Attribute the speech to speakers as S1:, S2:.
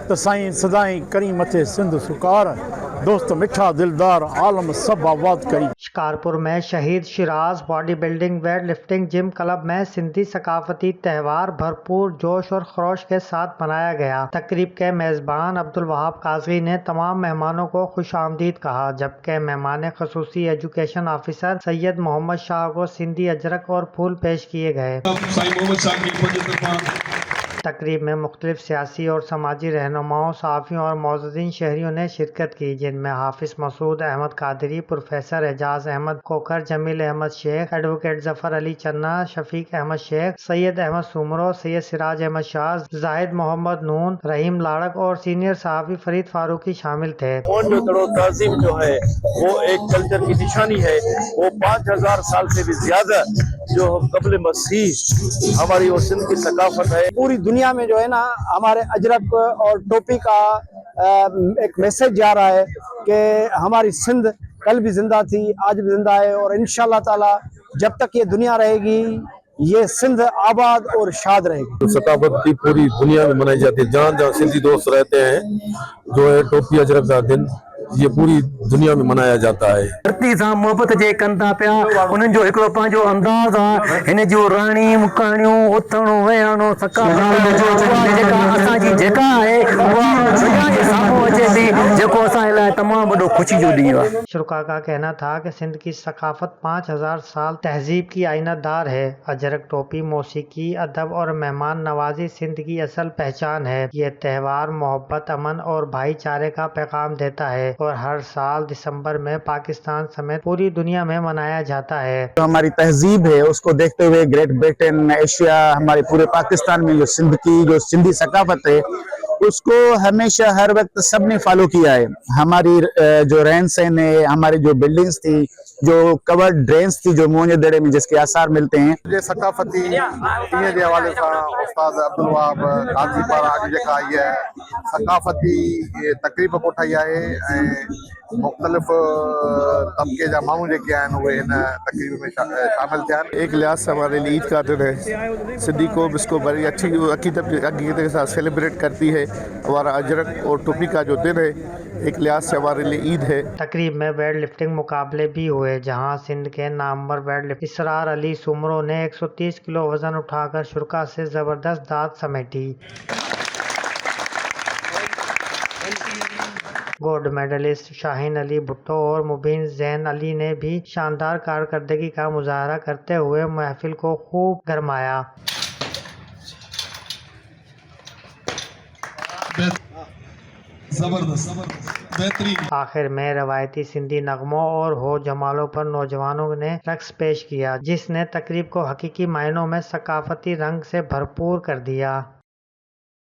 S1: त साईं सदाईं करी मथे सिंध सुकार, दोस्त मिठा दिलदार आलम सब आबाद करी।
S2: शिकारपुर में शहीद Siraj body building weight lifting gym club में सिंधी सकाफती त्यौहार भरपूर जोश और खरोश के साथ मनाया गया। तकरीब के मेज़बान अब्दुल वहाब काज़ी ने तमाम मेहमानों को खुश आमदीद कहा, जबकि मेहमान खसूसी एजुकेशन ऑफिसर सैयद मोहम्मद शाह को सिंधी अजरक और फूल पेश किए गए। तकरीब में मुख्तलिफ सियासी और समाजी रहनुमाओं, सहाफ़ियों और मोअज़्ज़िज़ीन शहरियों ने शिरकत की, जिनमें हाफिज मसूद अहमद कादरी, प्रोफेसर एजाज अहमद कोकर, जमील अहमद शेख, एडवोकेट जफर अली चन्ना, शफीक अहमद शेख, सैयद अहमद सुमरो, सैयद सिराज अहमद शाह, जाहिद मोहम्मद नून, रहीम लाड़क और सीनियर सहाफ़ी फरीद फारूकी शामिल थे।
S3: तहजीब जो है वो एक कल्चर की निशानी है। वो 5000 साल से भी ज्यादा जो कबल मसीह हमारी वो सिंध की सकाफत है।
S4: पूरी दुनिया में जो है ना हमारे अजरक और टोपी का एक मैसेज जा रहा है कि हमारी सिंध कल भी जिंदा थी, आज भी जिंदा है, और इंशाअल्लाह ताला जब तक ये दुनिया रहेगी ये सिंध आबाद और शाद रहेगी।
S3: तो सकाफत की पूरी दुनिया में मनाई जाती है। जहाँ जहाँ सिंधी दोस्त रहते हैं जो है टोपी अजरक का दिन ये पूरी दुनिया में मनाया जाता है।
S5: धरती सां मोहब्बत जे कंदा पिया, उन्हनि जो हिकिड़ो पंहिंजो अंदाज़ आहे। हिन जो राणी मुकाणियूं उथणो वेहणो जेका असांजी जेका आहे उहा दुनिया जे साम्हूं अचे थी, जेको असांजे लाइ तमामु वॾो ख़ुशी जो ॾींहुं आहे।
S2: शुरका का कहना था कि सिंध की सकाफत 5000 साल तहजीब की आईनादार है। अजरक टोपी मौसीकी, अदब और मेहमान नवाजी सिंध की असल पहचान है। ये त्यौहार मोहब्बत, अमन और भाईचारे का पैगाम देता है और हर साल दिसंबर में पाकिस्तान समेत पूरी दुनिया में मनाया जाता है।
S4: जो हमारी तहजीब है उसको देखते हुए ग्रेट ब्रिटेन, एशिया, हमारे पूरे पाकिस्तान में जो सिंध की जो सिंधी सकाफत है उसको हमेशा हर वक्त सबने फॉलो किया है। हमारी जो रहन सहन है, हमारी जो बिल्डिंग्स थी, जो कवर्ड ड्रेन्स थी, जो मोहनजोदड़ो में जिसके आसार मिलते हैं।
S6: ये सकाफती इन जे हवाले सां उस्ताद अब्दुल वहाब काज़ी पारां अॼु जेका आई है सकाफती तकरीब कोठाई आहे ऐं मुख़्तलिफ़ तबके जा माण्हू जेके आहिनि उहे हिन तकरीब में शामिल थिया आहिनि। एक लिहाज से हमारे लिए ईद का दिन है। सिंधी कौम इसको बड़ी अच्छी अकीदत के साथ सेलिब्रेट करती है। हमारा अजरक और टोपी का जो दिन है एक लिहाज से हमारे लिए ईद है।
S2: तकरीब में वेट लिफ्टिंग मुकाबले भी हुए, जहां सिंध के नामवर वेट लिफ्टर इसरार अली सुमरो ने 130 किलो वजन उठाकर शुरका से जबरदस्त दाद समेटी। गोल्ड मेडलिस्ट शाहीन अली भुट्टो और मुबीन जैन अली ने भी शानदार कारकर्दगी का मुजाहरा करते हुए महफिल को खूब गरमाया। आखिर में रवायती सिंधी नगमों और हो जमालों पर नौजवानों ने रक्स पेश किया, जिसने तकरीब को हकीकी मायनों में सकाफती रंग से भरपूर कर दिया।